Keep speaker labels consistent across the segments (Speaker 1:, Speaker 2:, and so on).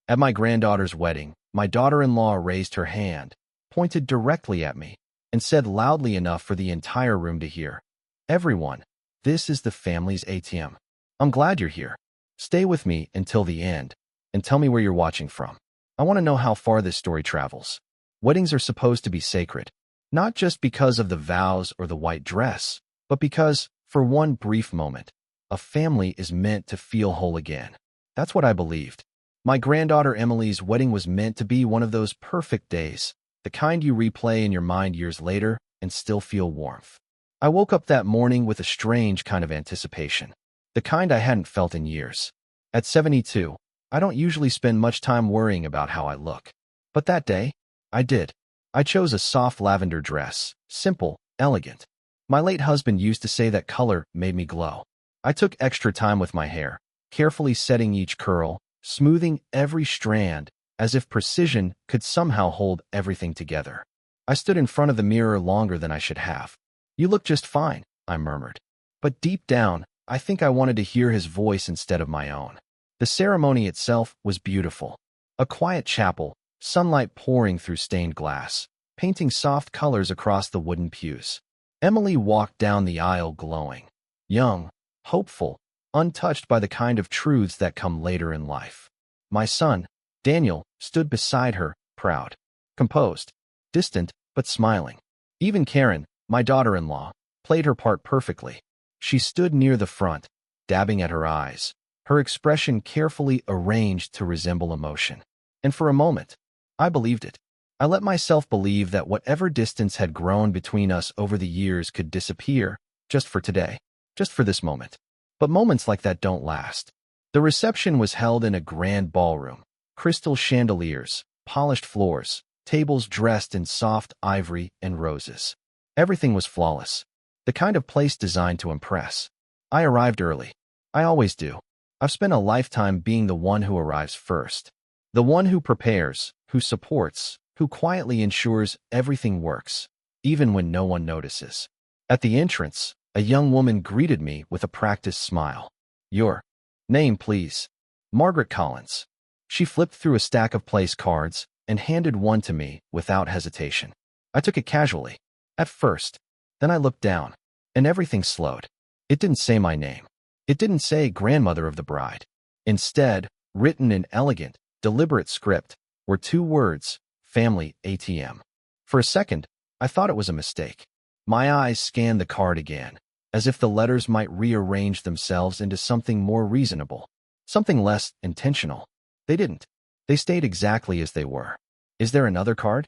Speaker 1: At my granddaughter's wedding, my daughter-in-law raised her hand, pointed directly at me, and said loudly enough for the entire room to hear, "Everyone, this is the family's ATM. I'm glad you're here. Stay with me until the end, and tell me where you're watching from. I want to know how far this story travels." Weddings are supposed to be sacred, not just because of the vows or the white dress, but because, for one brief moment, a family is meant to feel whole again. That's what I believed. My granddaughter Emily's wedding was meant to be one of those perfect days, the kind you replay in your mind years later and still feel warmth. I woke up that morning with a strange kind of anticipation, the kind I hadn't felt in years. At 72, I don't usually spend much time worrying about how I look. But that day, I did. I chose a soft lavender dress, simple, elegant. My late husband used to say that color made me glow. I took extra time with my hair, carefully setting each curl, smoothing every strand, as if precision could somehow hold everything together. I stood in front of the mirror longer than I should have. "You look just fine," I murmured. But deep down, I think I wanted to hear his voice instead of my own. The ceremony itself was beautiful. A quiet chapel, sunlight pouring through stained glass, painting soft colors across the wooden pews. Emily walked down the aisle glowing, young, hopeful, untouched by the kind of truths that come later in life. My son, Daniel, stood beside her, proud, composed, distant, but smiling. Even Karen, my daughter-in-law, played her part perfectly. She stood near the front, dabbing at her eyes, her expression carefully arranged to resemble emotion. And for a moment, I believed it. I let myself believe that whatever distance had grown between us over the years could disappear, just for today, just for this moment. But moments like that don't last. The reception was held in a grand ballroom, crystal chandeliers, polished floors, tables dressed in soft ivory and roses. Everything was flawless, the kind of place designed to impress. I arrived early. I always do. I've spent a lifetime being the one who arrives first. The one who prepares, who supports, who quietly ensures everything works, even when no one notices. At the entrance, a young woman greeted me with a practiced smile. "Your name, please." "Margaret Collins." She flipped through a stack of place cards and handed one to me without hesitation. I took it casually, at first. Then I looked down, and everything slowed. It didn't say my name. It didn't say grandmother of the bride. Instead, written in elegant, deliberate script, were two words, family ATM. For a second, I thought it was a mistake. My eyes scanned the card again, as if the letters might rearrange themselves into something more reasonable, something less intentional. They didn't. They stayed exactly as they were. "Is there another card?"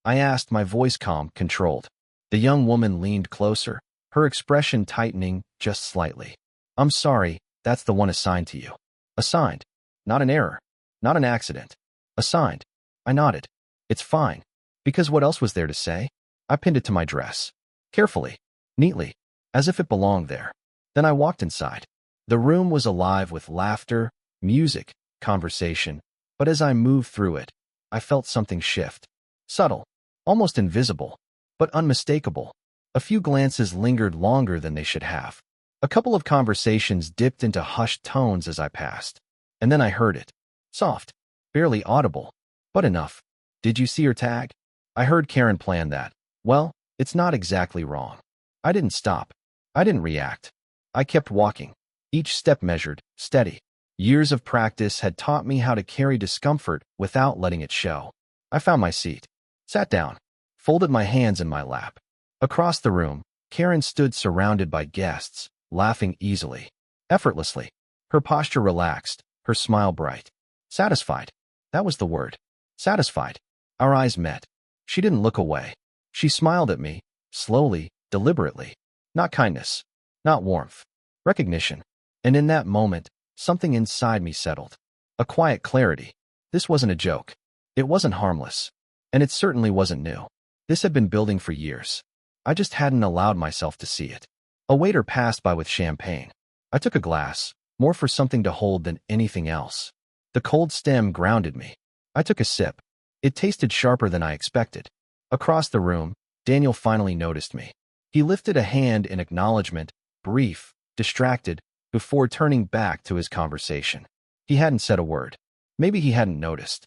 Speaker 1: I asked, my voice calm, controlled. The young woman leaned closer, her expression tightening just slightly. "I'm sorry, that's the one assigned to you." "Assigned? Not an error. Not an accident. Assigned." I nodded. "It's fine." Because what else was there to say? I pinned it to my dress. Carefully, neatly, as if it belonged there. Then I walked inside. The room was alive with laughter, music, conversation, but as I moved through it, I felt something shift. Subtle, almost invisible, but unmistakable. A few glances lingered longer than they should have. A couple of conversations dipped into hushed tones as I passed. And then I heard it. Soft, barely audible, but enough. "Did you see her tag?" I heard Karen plan that. Well, it's not exactly wrong. I didn't stop. I didn't react. I kept walking, each step measured, steady. Years of practice had taught me how to carry discomfort without letting it show. I found my seat, sat down, folded my hands in my lap. Across the room, Karen stood surrounded by guests, laughing easily, effortlessly. Her posture relaxed, her smile bright. Satisfied. That was the word. Satisfied. Our eyes met. She didn't look away. She smiled at me, slowly, deliberately. Not kindness. Not warmth. Recognition. And in that moment, something inside me settled. A quiet clarity. This wasn't a joke. It wasn't harmless. And it certainly wasn't new. This had been building for years. I just hadn't allowed myself to see it. A waiter passed by with champagne. I took a glass, more for something to hold than anything else. The cold stem grounded me. I took a sip. It tasted sharper than I expected. Across the room, Daniel finally noticed me. He lifted a hand in acknowledgement, brief, distracted, before turning back to his conversation. He hadn't said a word. Maybe he hadn't noticed.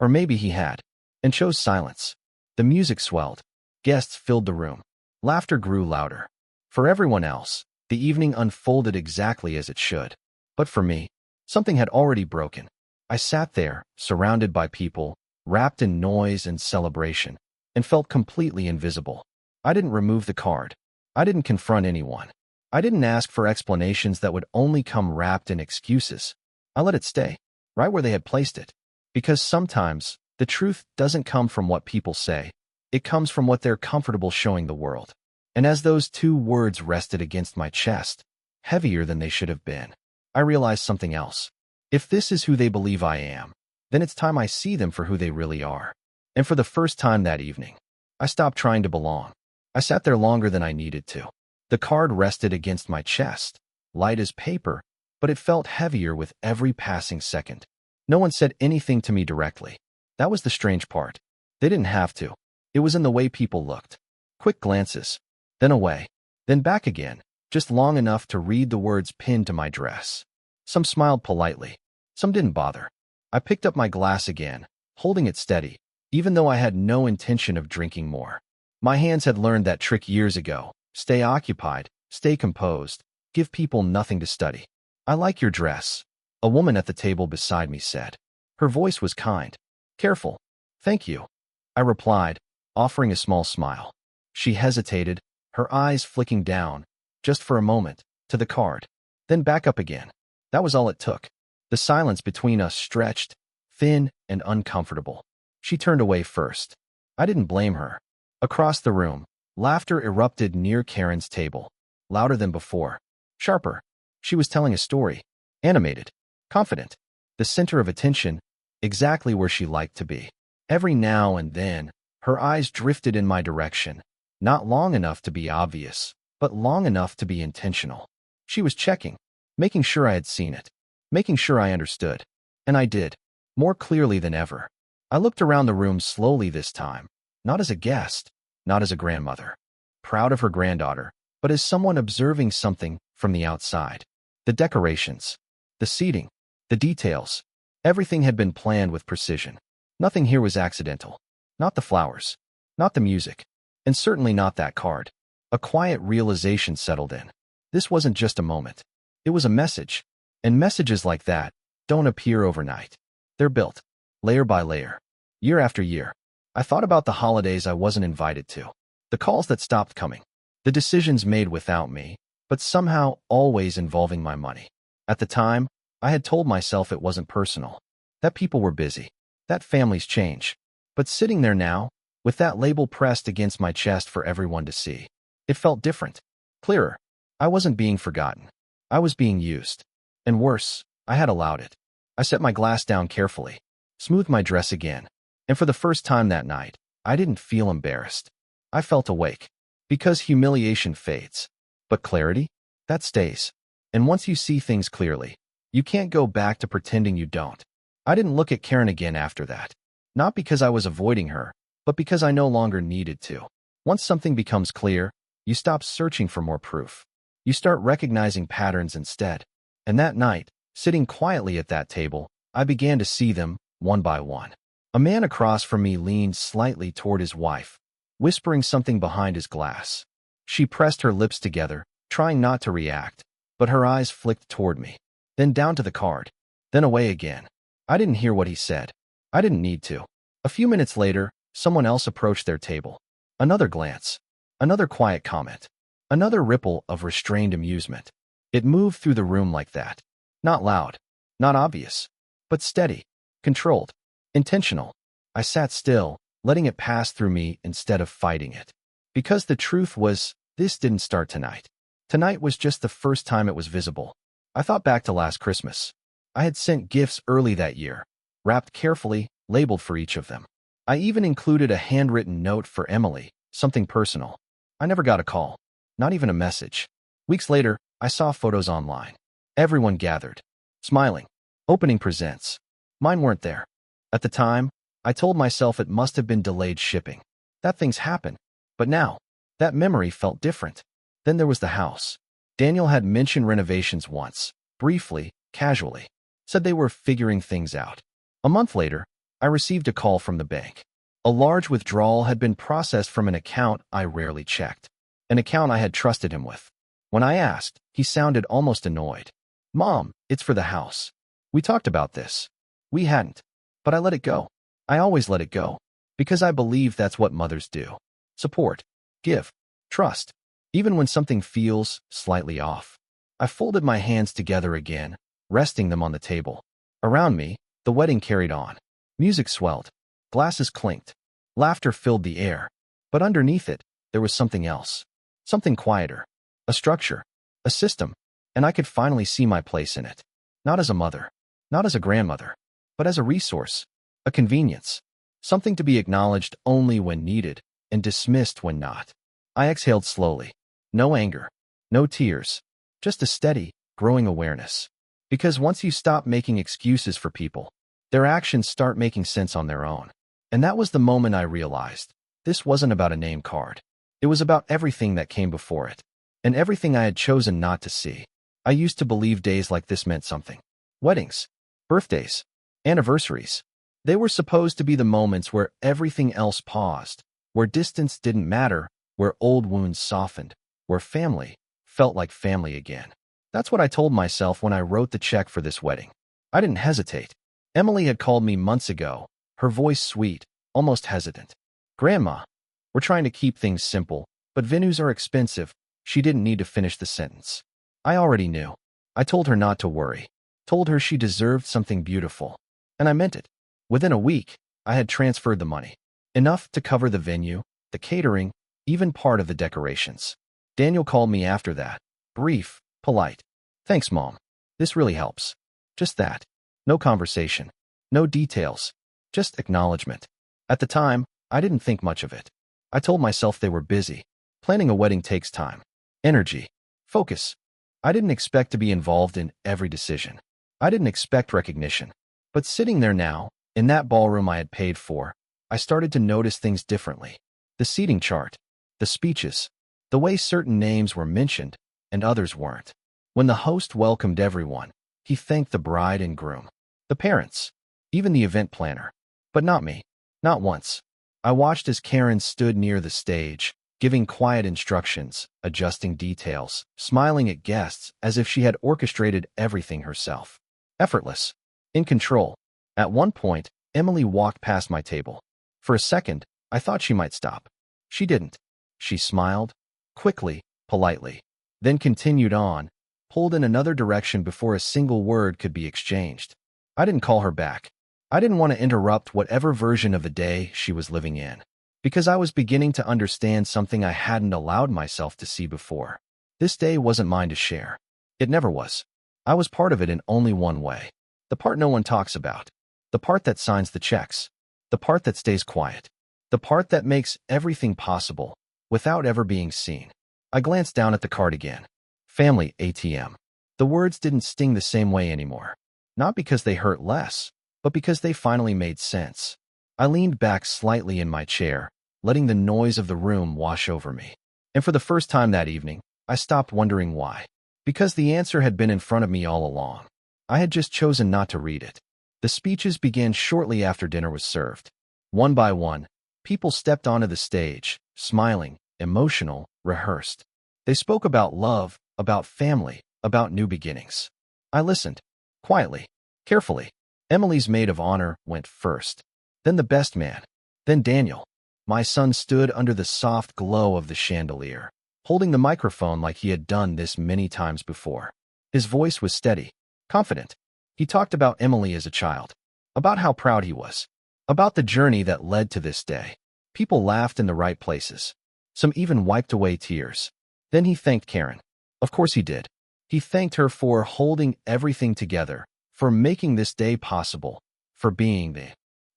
Speaker 1: Or maybe he had, and chose silence. The music swelled. Guests filled the room. Laughter grew louder. For everyone else, the evening unfolded exactly as it should. But for me, something had already broken. I sat there, surrounded by people, wrapped in noise and celebration, and felt completely invisible. I didn't remove the card. I didn't confront anyone. I didn't ask for explanations that would only come wrapped in excuses. I let it stay, right where they had placed it. Because sometimes, the truth doesn't come from what people say. It comes from what they're comfortable showing the world. And as those two words rested against my chest, heavier than they should have been, I realized something else. If this is who they believe I am, then it's time I see them for who they really are. And for the first time that evening, I stopped trying to belong. I sat there longer than I needed to. The card rested against my chest, light as paper, but it felt heavier with every passing second. No one said anything to me directly. That was the strange part. They didn't have to. It was in the way people looked. Quick glances, then away, then back again, just long enough to read the words pinned to my dress. Some smiled politely. Some didn't bother. I picked up my glass again, holding it steady, even though I had no intention of drinking more. My hands had learned that trick years ago. Stay occupied, stay composed, give people nothing to study. I like your dress, a woman at the table beside me said. Her voice was kind. Careful. Thank you. I replied, offering a small smile. She hesitated, her eyes flicking down, just for a moment, to the card, then back up again. That was all it took. The silence between us stretched, thin and uncomfortable. She turned away first. I didn't blame her. Across the room, laughter erupted near Karen's table, louder than before, sharper. She was telling a story, animated, confident, the center of attention, exactly where she liked to be. Every now and then, her eyes drifted in my direction, not long enough to be obvious, but long enough to be intentional. She was checking, making sure I had seen it, making sure I understood. And I did, more clearly than ever. I looked around the room slowly this time, not as a guest, not as a grandmother, proud of her granddaughter, but as someone observing something from the outside. The decorations, the seating, the details, everything had been planned with precision. Nothing here was accidental. Not the flowers, not the music, and certainly not that card. A quiet realization settled in. This wasn't just a moment. It was a message. And messages like that don't appear overnight. They're built, layer by layer, year after year. I thought about the holidays I wasn't invited to, the calls that stopped coming, the decisions made without me, but somehow always involving my money. At the time, I had told myself it wasn't personal, that people were busy, that families change. But sitting there now, with that label pressed against my chest for everyone to see, it felt different, clearer. I wasn't being forgotten. I was being used. And worse, I had allowed it. I set my glass down carefully, smoothed my dress again, and for the first time that night, I didn't feel embarrassed. I felt awake. Because humiliation fades. But clarity? That stays. And once you see things clearly, you can't go back to pretending you don't. I didn't look at Karen again after that. Not because I was avoiding her, but because I no longer needed to. Once something becomes clear, you stop searching for more proof. You start recognizing patterns instead. And that night, sitting quietly at that table, I began to see them, one by one. A man across from me leaned slightly toward his wife, whispering something behind his glass. She pressed her lips together, trying not to react, but her eyes flicked toward me, then down to the card, then away again. I didn't hear what he said. I didn't need to. A few minutes later, someone else approached their table. Another glance, another quiet comment, another ripple of restrained amusement. It moved through the room like that. Not loud, not obvious, but steady, controlled, intentional. I sat still, letting it pass through me instead of fighting it. Because the truth was, this didn't start tonight. Tonight was just the first time it was visible. I thought back to last Christmas. I had sent gifts early that year, wrapped carefully, labeled for each of them. I even included a handwritten note for Emily, something personal. I never got a call, not even a message. Weeks later, I saw photos online. Everyone gathered, smiling, opening presents. Mine weren't there. At the time, I told myself it must have been delayed shipping. That things happen. But now, that memory felt different. Then there was the house. Daniel had mentioned renovations once, briefly, casually. Said they were figuring things out. A month later, I received a call from the bank. A large withdrawal had been processed from an account I rarely checked, an account I had trusted him with. When I asked, he sounded almost annoyed. "Mom, it's for the house. We talked about this." We hadn't, but I let it go. I always let it go, because I believe that's what mothers do. Support, give, trust, even when something feels slightly off. I folded my hands together again, resting them on the table. Around me, the wedding carried on. Music swelled, glasses clinked, laughter filled the air. But underneath it, there was something else, something quieter, a structure, a system, and I could finally see my place in it. Not as a mother, not as a grandmother, but as a resource, a convenience, something to be acknowledged only when needed and dismissed when not. I exhaled slowly. No anger, no tears, just a steady, growing awareness. Because once you stop making excuses for people, their actions start making sense on their own. And that was the moment I realized this wasn't about a name card. It was about everything that came before it, and everything I had chosen not to see. I used to believe days like this meant something. Weddings, birthdays, anniversaries. They were supposed to be the moments where everything else paused, where distance didn't matter, where old wounds softened, where family felt like family again. That's what I told myself when I wrote the check for this wedding. I didn't hesitate. Emily had called me months ago, her voice sweet, almost hesitant. "Grandma, we're trying to keep things simple, but venues are expensive." She didn't need to finish the sentence. I already knew. I told her not to worry, told her she deserved something beautiful. And I meant it. Within a week, I had transferred the money, enough to cover the venue, the catering, even part of the decorations. Daniel called me after that, brief, polite. "Thanks, Mom. This really helps." Just that. No conversation, no details, just acknowledgement. At the time, I didn't think much of it. I told myself they were busy. Planning a wedding takes time, energy, focus. I didn't expect to be involved in every decision. I didn't expect recognition. But sitting there now, in that ballroom I had paid for, I started to notice things differently. The seating chart, the speeches, the way certain names were mentioned and others weren't. When the host welcomed everyone, he thanked the bride and groom, the parents, even the event planner. But not me. Not once. I watched as Karen stood near the stage, giving quiet instructions, adjusting details, smiling at guests as if she had orchestrated everything herself. Effortless. In control. At one point, Emily walked past my table. For a second, I thought she might stop. She didn't. She smiled, quickly, politely, then continued on, pulled in another direction before a single word could be exchanged. I didn't call her back. I didn't want to interrupt whatever version of the day she was living in, because I was beginning to understand something I hadn't allowed myself to see before. This day wasn't mine to share. It never was. I was part of it in only one way. The part no one talks about. The part that signs the checks. The part that stays quiet. The part that makes everything possible, without ever being seen. I glanced down at the card again. Family ATM. The words didn't sting the same way anymore. Not because they hurt less, but because they finally made sense. I leaned back slightly in my chair, letting the noise of the room wash over me. And for the first time that evening, I stopped wondering why. Because the answer had been in front of me all along. I had just chosen not to read it. The speeches began shortly after dinner was served. One by one, people stepped onto the stage, smiling, emotional, rehearsed. They spoke about love, about family, about new beginnings. I listened. Quietly, carefully. Emily's maid of honor went first. Then the best man. Then Daniel. My son stood under the soft glow of the chandelier, holding the microphone like he had done this many times before. His voice was steady, confident. He talked about Emily as a child, about how proud he was, about the journey that led to this day. People laughed in the right places. Some even wiped away tears. Then he thanked Karen. Of course he did. He thanked her for holding everything together, for making this day possible, for being the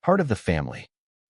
Speaker 1: part of the family.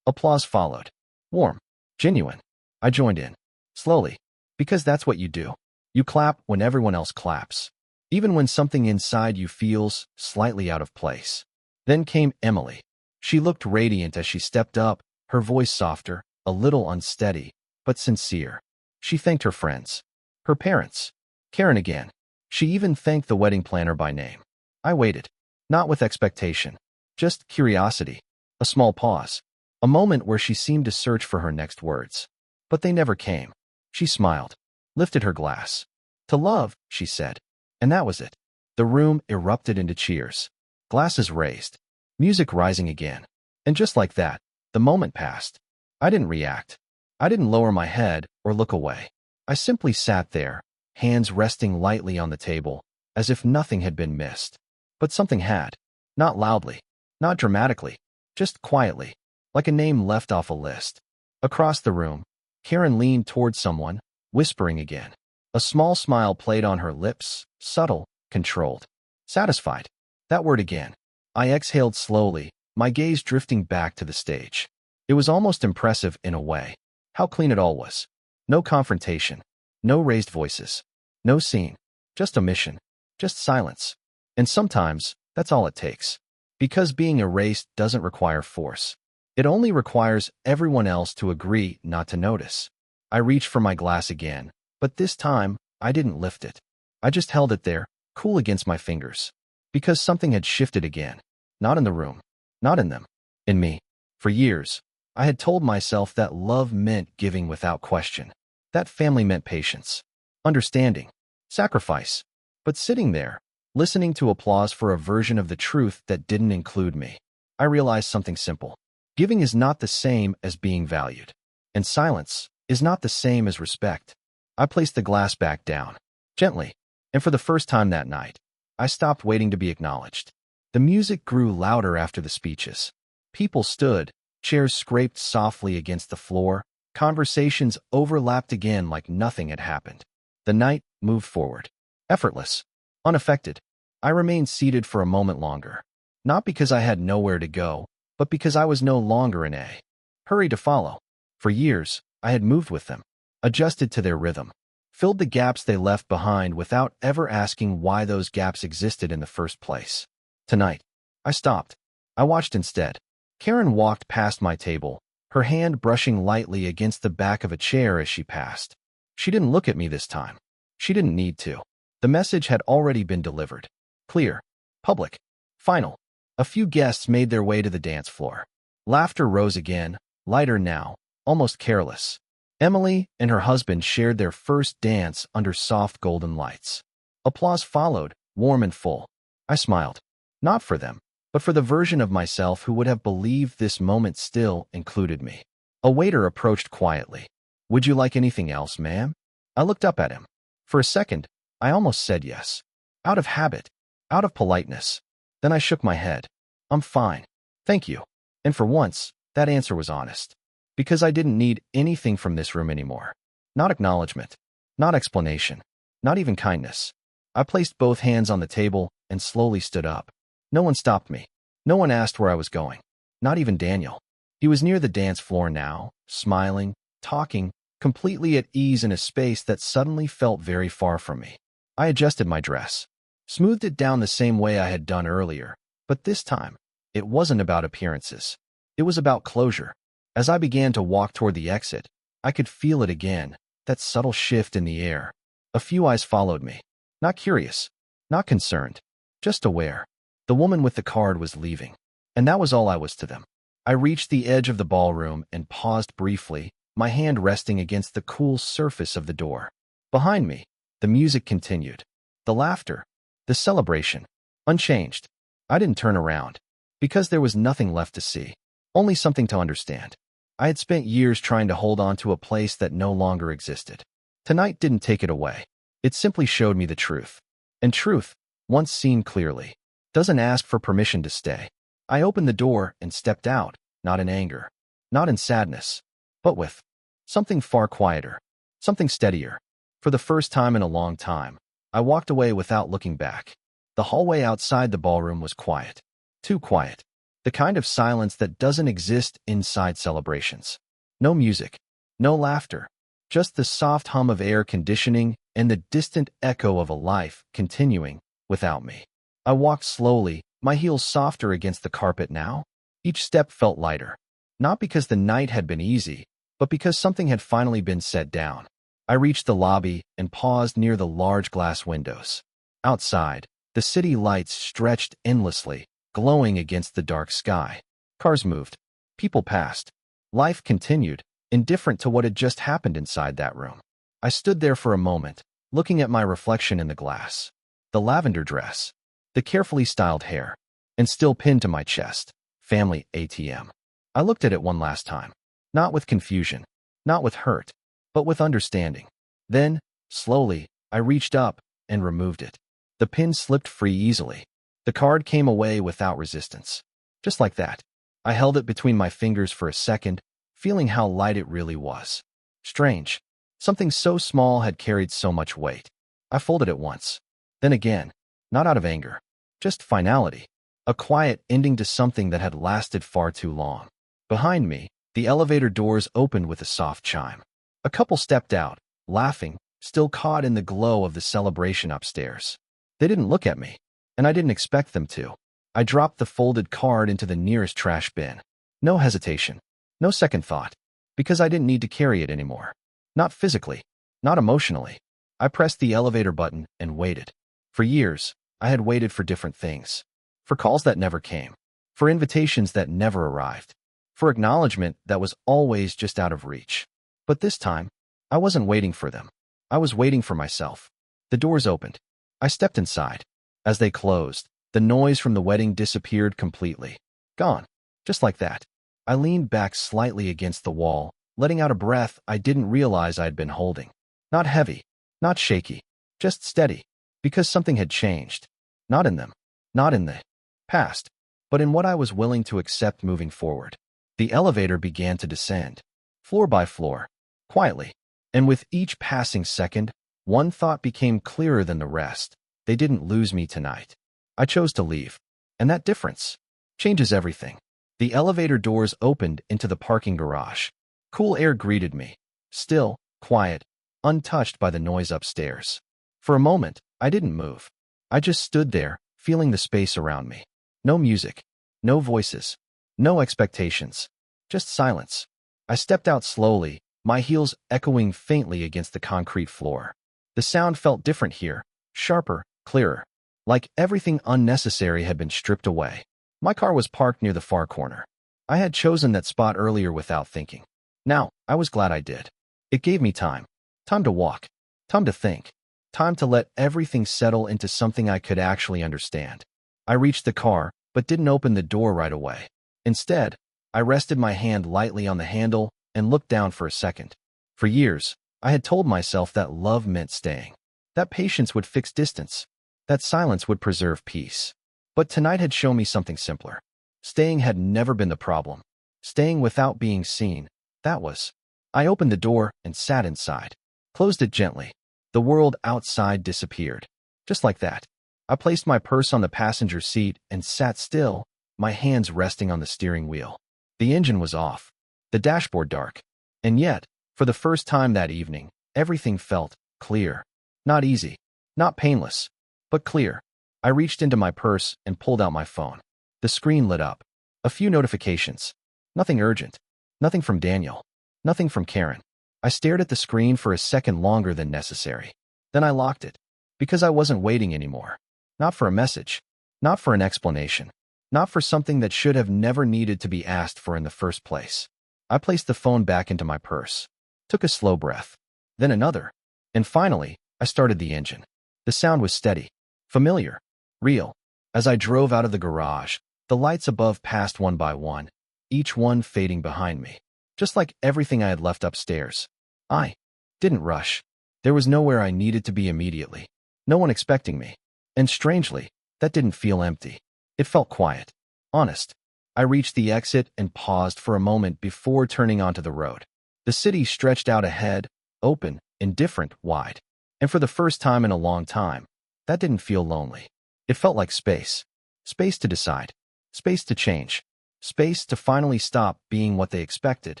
Speaker 1: Applause followed. Warm, genuine. I joined in. Slowly. Because that's what you do. You clap when everyone else claps. Even when something inside you feels slightly out of place. Then came Emily. She looked radiant as she stepped up, her voice softer, a little unsteady, but sincere. She thanked her friends. Her parents. Karen again. She even thanked the wedding planner by name. I waited. Not with expectation. Just curiosity. A small pause. A moment where she seemed to search for her next words. But they never came. She smiled, lifted her glass. To love, she said. And that was it. The room erupted into cheers. Glasses raised. Music rising again. And just like that, the moment passed. I didn't react. I didn't lower my head or look away. I simply sat there, hands resting lightly on the table, as if nothing had been missed. But something had. Not loudly, not dramatically, just quietly, like a name left off a list. Across the room, Karen leaned toward someone, whispering again. A small smile played on her lips, subtle, controlled. Satisfied. That word again. I exhaled slowly, my gaze drifting back to the stage. It was almost impressive in a way. How clean it all was. No confrontation. No raised voices. No scene. Just omission. Just silence. And sometimes, that's all it takes. Because being erased doesn't require force. It only requires everyone else to agree not to notice. I reached for my glass again, but this time, I didn't lift it. I just held it there, cool against my fingers. Because something had shifted again. Not in the room. Not in them. In me. For years, I had told myself that love meant giving without question. That family meant patience. Understanding. Sacrifice. But sitting there, listening to applause for a version of the truth that didn't include me, I realized something simple. Giving is not the same as being valued. And silence is not the same as respect. I placed the glass back down, gently, and for the first time that night, I stopped waiting to be acknowledged. The music grew louder after the speeches. People stood, chairs scraped softly against the floor, conversations overlapped again like nothing had happened. The night moved forward. Effortless. Unaffected. I remained seated for a moment longer. Not because I had nowhere to go, but because I was no longer in a hurry to follow. For years, I had moved with them, adjusted to their rhythm, filled the gaps they left behind without ever asking why those gaps existed in the first place. Tonight, I stopped. I watched instead. Karen walked past my table, her hand brushing lightly against the back of a chair as she passed. She didn't look at me this time. She didn't need to. The message had already been delivered. Clear. Public. Final. A few guests made their way to the dance floor. Laughter rose again, lighter now, almost careless. Emily and her husband shared their first dance under soft golden lights. Applause followed, warm and full. I smiled. Not for them, but for the version of myself who would have believed this moment still included me. A waiter approached quietly. "Would you like anything else, ma'am?" I looked up at him. For a second, I almost said yes. Out of habit. Out of politeness. Then I shook my head. "I'm fine. Thank you." And for once, that answer was honest. Because I didn't need anything from this room anymore. Not acknowledgement. Not explanation. Not even kindness. I placed both hands on the table and slowly stood up. No one stopped me. No one asked where I was going. Not even Daniel. He was near the dance floor now, smiling, talking, completely at ease in a space that suddenly felt very far from me. I adjusted my dress. Smoothed it down the same way I had done earlier. But this time, it wasn't about appearances. It was about closure. As I began to walk toward the exit, I could feel it again, that subtle shift in the air. A few eyes followed me. Not curious. Not concerned. Just aware. The woman with the card was leaving. And that was all I was to them. I reached the edge of the ballroom and paused briefly, my hand resting against the cool surface of the door. Behind me, the music continued. The laughter. The celebration. Unchanged. I didn't turn around. Because there was nothing left to see. Only something to understand. I had spent years trying to hold on to a place that no longer existed. Tonight didn't take it away. It simply showed me the truth. And truth, once seen clearly, doesn't ask for permission to stay. I opened the door and stepped out, not in anger, not in sadness, but with something far quieter, something steadier. For the first time in a long time, I walked away without looking back. The hallway outside the ballroom was quiet. Too quiet. The kind of silence that doesn't exist inside celebrations. No music, no laughter, just the soft hum of air conditioning and the distant echo of a life continuing without me. I walked slowly, my heels softer against the carpet now. Each step felt lighter. Not because the night had been easy, but because something had finally been set down. I reached the lobby and paused near the large glass windows. Outside, the city lights stretched endlessly, glowing against the dark sky. Cars moved. People passed. Life continued, indifferent to what had just happened inside that room. I stood there for a moment, looking at my reflection in the glass. The lavender dress, the carefully styled hair, and still pinned to my chest. Family ATM. I looked at it one last time. Not with confusion, not with hurt, but with understanding. Then, slowly, I reached up and removed it. The pin slipped free easily. The card came away without resistance. Just like that. I held it between my fingers for a second, feeling how light it really was. Strange. Something so small had carried so much weight. I folded it once. Then again, not out of anger. Just finality. A quiet ending to something that had lasted far too long. Behind me, the elevator doors opened with a soft chime. A couple stepped out, laughing, still caught in the glow of the celebration upstairs. They didn't look at me, and I didn't expect them to. I dropped the folded card into the nearest trash bin. No hesitation, no second thought, because I didn't need to carry it anymore. Not physically, not emotionally. I pressed the elevator button and waited. For years, I had waited for different things. For calls that never came. For invitations that never arrived. For acknowledgement that was always just out of reach. But this time, I wasn't waiting for them. I was waiting for myself. The doors opened. I stepped inside. As they closed, the noise from the wedding disappeared completely. Gone. Just like that. I leaned back slightly against the wall, letting out a breath I didn't realize I'd been holding. Not heavy, not shaky, just steady, because something had changed. Not in them, not in the past, but in what I was willing to accept moving forward. The elevator began to descend, floor by floor, quietly, and with each passing second, one thought became clearer than the rest. They didn't lose me tonight. I chose to leave, and that difference changes everything. The elevator doors opened into the parking garage. Cool air greeted me, still, quiet, untouched by the noise upstairs. For a moment, I didn't move. I just stood there, feeling the space around me. No music, no voices, no expectations, just silence. I stepped out slowly, my heels echoing faintly against the concrete floor. The sound felt different here, sharper, clearer, like everything unnecessary had been stripped away. My car was parked near the far corner. I had chosen that spot earlier without thinking. Now, I was glad I did. It gave me time. Time to walk. Time to think. Time to let everything settle into something I could actually understand. I reached the car, but didn't open the door right away. Instead, I rested my hand lightly on the handle and looked down for a second. For years, I had told myself that love meant staying. That patience would fix distance. That silence would preserve peace. But tonight had shown me something simpler. Staying had never been the problem. Staying without being seen, that was. I opened the door and sat inside. Closed it gently. The world outside disappeared. Just like that. I placed my purse on the passenger seat and sat still, my hands resting on the steering wheel. The engine was off. The dashboard dark. And yet, for the first time that evening, everything felt clear. Not easy. Not painless. But clear. I reached into my purse and pulled out my phone. The screen lit up. A few notifications. Nothing urgent. Nothing from Daniel. Nothing from Karen. I stared at the screen for a second longer than necessary. Then I locked it. Because I wasn't waiting anymore. Not for a message. Not for an explanation. Not for something that should have never needed to be asked for in the first place. I placed the phone back into my purse. Took a slow breath. Then another. And finally, I started the engine. The sound was steady. Familiar. Real. As I drove out of the garage, the lights above passed one by one, each one fading behind me. Just like everything I had left upstairs. I didn't rush. There was nowhere I needed to be immediately. No one expecting me. And strangely, that didn't feel empty. It felt quiet. Honest. I reached the exit and paused for a moment before turning onto the road. The city stretched out ahead, open, indifferent, wide. And for the first time in a long time, that didn't feel lonely. It felt like space. Space to decide. Space to change. Space to finally stop being what they expected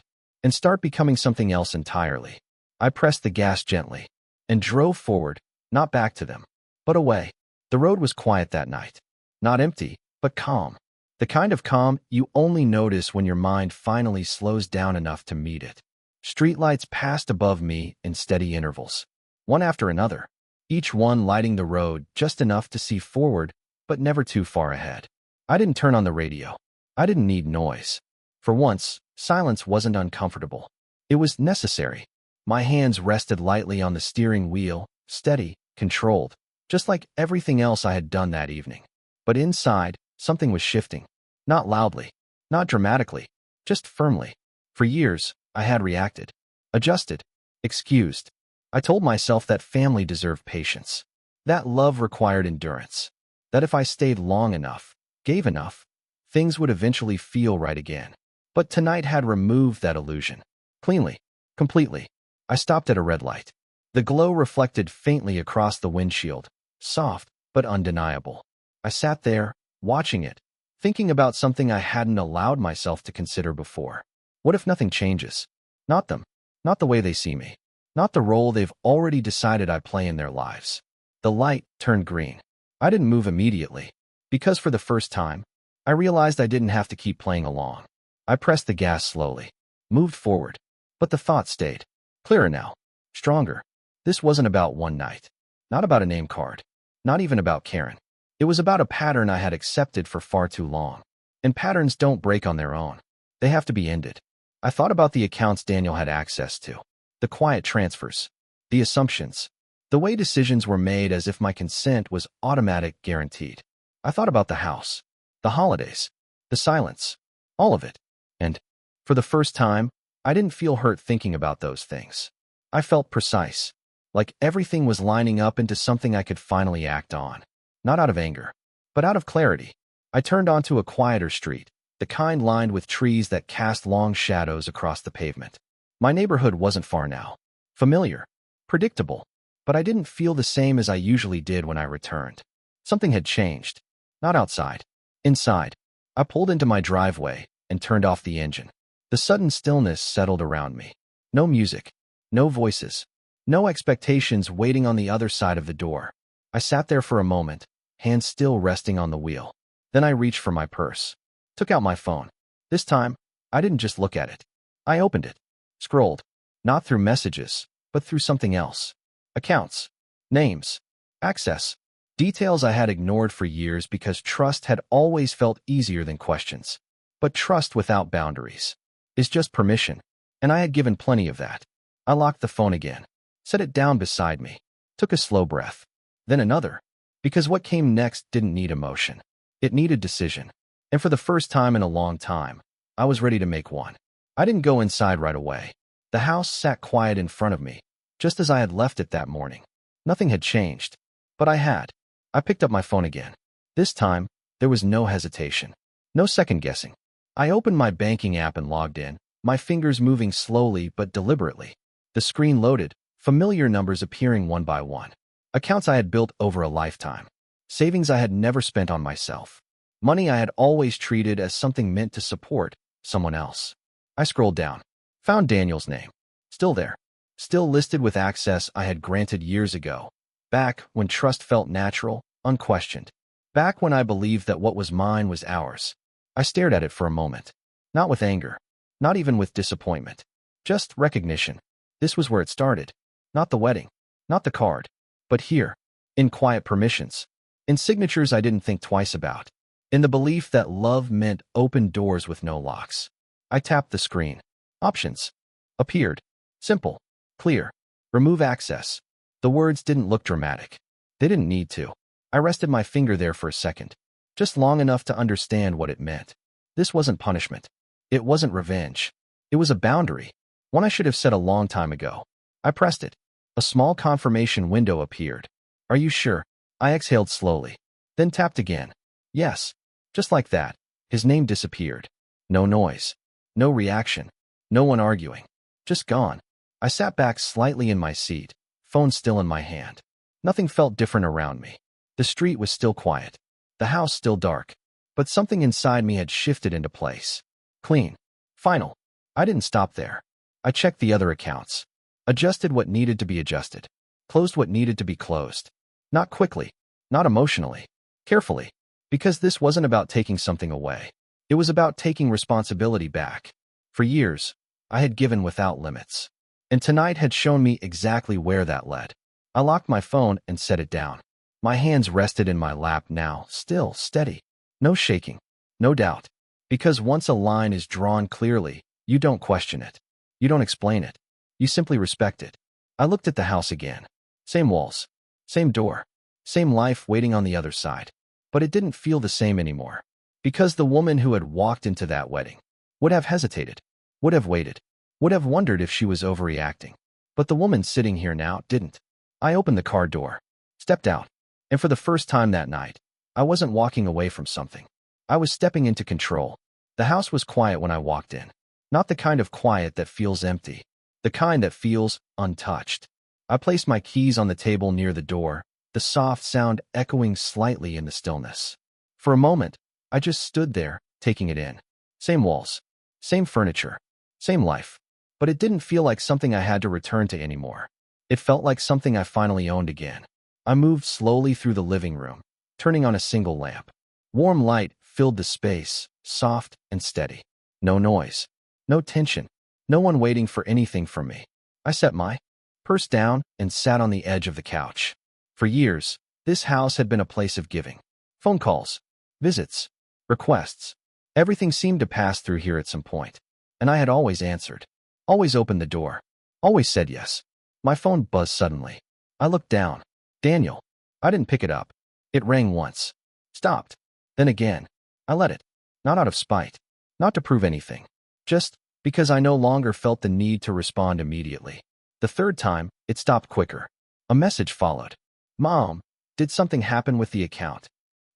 Speaker 1: and start becoming something else entirely. I pressed the gas gently and drove forward, not back to them, but away. The road was quiet that night. Not empty, but calm. The kind of calm you only notice when your mind finally slows down enough to meet it. Streetlights passed above me in steady intervals, one after another, each one lighting the road just enough to see forward, but never too far ahead. I didn't turn on the radio. I didn't need noise. For once, silence wasn't uncomfortable. It was necessary. My hands rested lightly on the steering wheel, steady, controlled, just like everything else I had done that evening. But inside, something was shifting. Not loudly, not dramatically, just firmly. For years, I had reacted, adjusted, excused. I told myself that family deserved patience, that love required endurance, that if I stayed long enough, gave enough, things would eventually feel right again. But tonight had removed that illusion. Cleanly, completely. I stopped at a red light. The glow reflected faintly across the windshield, soft but undeniable. I sat there, watching it, thinking about something I hadn't allowed myself to consider before. What if nothing changes? Not them, not the way they see me, not the role they've already decided I play in their lives. The light turned green. I didn't move immediately, because for the first time, I realized I didn't have to keep playing along. I pressed the gas slowly, moved forward, but the thought stayed. Clearer now, stronger. This wasn't about one night, not about a name card, not even about Karen. It was about a pattern I had accepted for far too long. And patterns don't break on their own. They have to be ended. I thought about the accounts Daniel had access to, the quiet transfers, the assumptions, the way decisions were made as if my consent was automatic, guaranteed. I thought about the house, the holidays, the silence, all of it. And, for the first time, I didn't feel hurt thinking about those things. I felt precise, like everything was lining up into something I could finally act on. Not out of anger, but out of clarity. I turned onto a quieter street, the kind lined with trees that cast long shadows across the pavement. My neighborhood wasn't far now. Familiar, predictable, but I didn't feel the same as I usually did when I returned. Something had changed. Not outside. Inside. I pulled into my driveway and turned off the engine. The sudden stillness settled around me. No music, no voices, no expectations waiting on the other side of the door. I sat there for a moment, hands still resting on the wheel. Then I reached for my purse, took out my phone. This time, I didn't just look at it. I opened it, scrolled, not through messages, but through something else. Accounts, names, access, details I had ignored for years because trust had always felt easier than questions. But trust without boundaries is just permission, and I had given plenty of that. I locked the phone again, set it down beside me, took a slow breath, then another, because what came next didn't need emotion. It needed decision. And for the first time in a long time, I was ready to make one. I didn't go inside right away. The house sat quiet in front of me, just as I had left it that morning. Nothing had changed, but I had. I picked up my phone again. This time, there was no hesitation, no second guessing. I opened my banking app and logged in, my fingers moving slowly but deliberately. The screen loaded, familiar numbers appearing one by one. Accounts I had built over a lifetime. Savings I had never spent on myself. Money I had always treated as something meant to support someone else. I scrolled down, found Daniel's name. Still there. Still listed with access I had granted years ago. Back when trust felt natural, unquestioned. Back when I believed that what was mine was ours. I stared at it for a moment. Not with anger. Not even with disappointment. Just recognition. This was where it started. Not the wedding. Not the card. But here. In quiet permissions. In signatures I didn't think twice about. In the belief that love meant open doors with no locks. I tapped the screen. Options. Appeared. Simple. Clear. Remove access. The words didn't look dramatic. They didn't need to. I rested my finger there for a second. Just long enough to understand what it meant. This wasn't punishment. It wasn't revenge. It was a boundary. One I should have set a long time ago. I pressed it. A small confirmation window appeared. Are you sure? I exhaled slowly. Then tapped again. Yes. Just like that. His name disappeared. No noise. No reaction. No one arguing. Just gone. I sat back slightly in my seat, phone still in my hand. Nothing felt different around me. The street was still quiet. The house still dark. But something inside me had shifted into place. Clean. Final. I didn't stop there. I checked the other accounts. Adjusted what needed to be adjusted. Closed what needed to be closed. Not quickly. Not emotionally. Carefully. Because this wasn't about taking something away. It was about taking responsibility back. For years, I had given without limits. And tonight had shown me exactly where that led. I locked my phone and set it down. My hands rested in my lap now, still steady. No shaking. No doubt. Because once a line is drawn clearly, you don't question it. You don't explain it. You simply respect it. I looked at the house again. Same walls. Same door. Same life waiting on the other side. But it didn't feel the same anymore. Because the woman who had walked into that wedding would have hesitated, would have waited, would have wondered if she was overreacting. But the woman sitting here now didn't. I opened the car door, stepped out, and for the first time that night, I wasn't walking away from something. I was stepping into control. The house was quiet when I walked in. Not the kind of quiet that feels empty. The kind that feels untouched. I placed my keys on the table near the door, the soft sound echoing slightly in the stillness. For a moment, I just stood there, taking it in. Same walls, same furniture, same life. But it didn't feel like something I had to return to anymore. It felt like something I finally owned again. I moved slowly through the living room, turning on a single lamp. Warm light filled the space, soft and steady. No noise, no tension, no one waiting for anything from me. I set my purse down and sat on the edge of the couch. For years, this house had been a place of giving. Phone calls, visits, requests. Everything seemed to pass through here at some point. And I had always answered, always opened the door, always said yes. My phone buzzed suddenly. I looked down. Daniel. I didn't pick it up. It rang once. Stopped. Then again. I let it. Not out of spite. Not to prove anything. Just because I no longer felt the need to respond immediately. The third time, it stopped quicker. A message followed. Mom, did something happen with the account?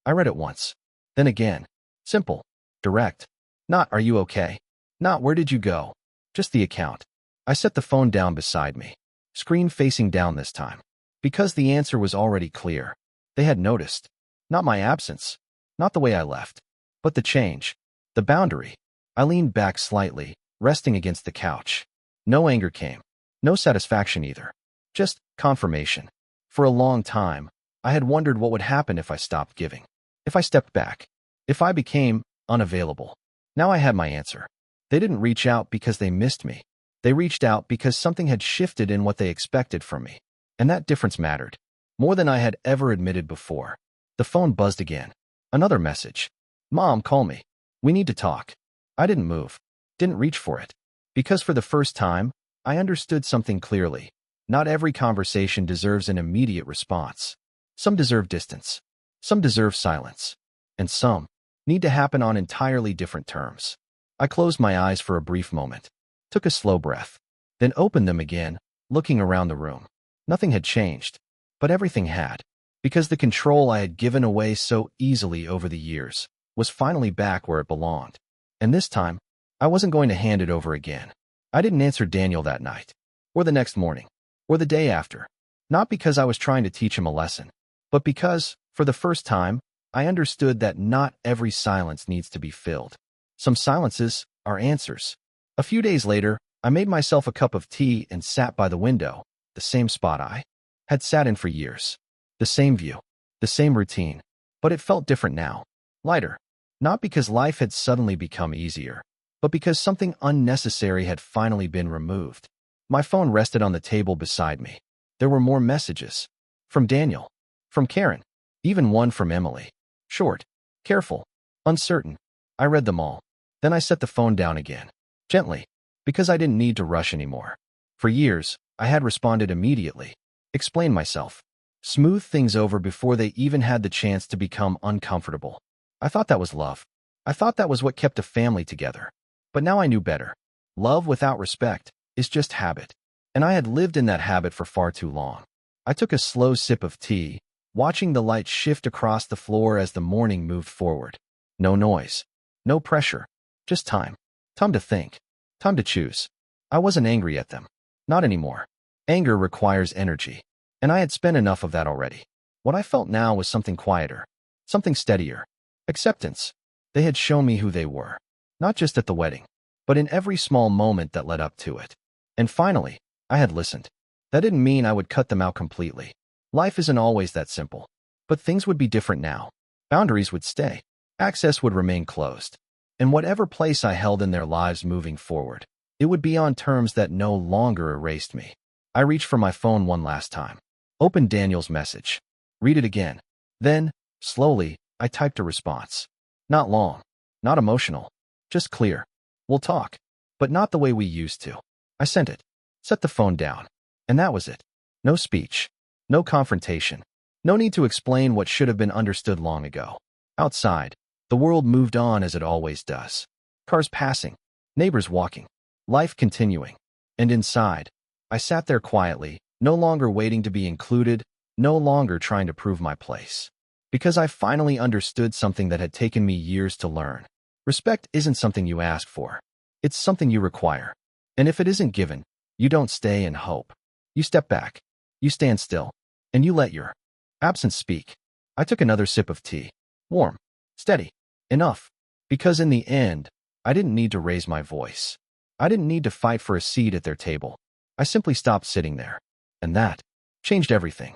Speaker 1: I read it once. Then again. Simple. Direct. Not, are you okay? Not, where did you go? Just the account. I set the phone down beside me. Screen facing down this time. Because the answer was already clear. They had noticed. Not my absence. Not the way I left. But the change. The boundary. I leaned back slightly, resting against the couch. No anger came. No satisfaction either. Just confirmation. For a long time, I had wondered what would happen if I stopped giving. If I stepped back. If I became unavailable. Now I had my answer. They didn't reach out because they missed me. They reached out because something had shifted in what they expected from me. And that difference mattered. More than I had ever admitted before. The phone buzzed again. Another message. Mom, call me. We need to talk. I didn't move. Didn't reach for it. Because for the first time, I understood something clearly. Not every conversation deserves an immediate response. Some deserve distance. Some deserve silence. And some need to happen on entirely different terms. I closed my eyes for a brief moment. Took a slow breath. Then opened them again, looking around the room. Nothing had changed. But everything had. Because the control I had given away so easily over the years was finally back where it belonged. And this time, I wasn't going to hand it over again. I didn't answer Daniel that night, or the next morning, or the day after. Not because I was trying to teach him a lesson, but because, for the first time, I understood that not every silence needs to be filled. Some silences are answers. A few days later, I made myself a cup of tea and sat by the window, the same spot I had sat in for years. The same view, the same routine, but it felt different now. Lighter. Not because life had suddenly become easier, but because something unnecessary had finally been removed. My phone rested on the table beside me. There were more messages. From Daniel. From Karen. Even one from Emily. Short. Careful. Uncertain. I read them all. Then I set the phone down again. Gently. Because I didn't need to rush anymore. For years, I had responded immediately. Explained myself. Smoothed things over before they even had the chance to become uncomfortable. I thought that was love. I thought that was what kept a family together. But now I knew better. Love without respect is just habit. And I had lived in that habit for far too long. I took a slow sip of tea, watching the light shift across the floor as the morning moved forward. No noise. No pressure. Just time. Time to think. Time to choose. I wasn't angry at them. Not anymore. Anger requires energy. And I had spent enough of that already. What I felt now was something quieter. Something steadier. Acceptance. They had shown me who they were. Not just at the wedding, but in every small moment that led up to it. And finally, I had listened. That didn't mean I would cut them out completely. Life isn't always that simple. But things would be different now. Boundaries would stay. Access would remain closed. And whatever place I held in their lives moving forward, it would be on terms that no longer erased me. I reached for my phone one last time. Opened Daniel's message. Read it again. Then, slowly, I typed a response. Not long, not emotional, just clear. We'll talk, but not the way we used to. I sent it, set the phone down, and that was it. No speech, no confrontation, no need to explain what should have been understood long ago. Outside, the world moved on as it always does. Cars passing, neighbors walking, life continuing. And inside, I sat there quietly, no longer waiting to be included, no longer trying to prove my place. Because I finally understood something that had taken me years to learn. Respect isn't something you ask for. It's something you require. And if it isn't given, you don't stay and hope. You step back, you stand still, and you let your absence speak. I took another sip of tea. Warm, steady, enough. Because in the end, I didn't need to raise my voice. I didn't need to fight for a seat at their table. I simply stopped sitting there. And that changed everything.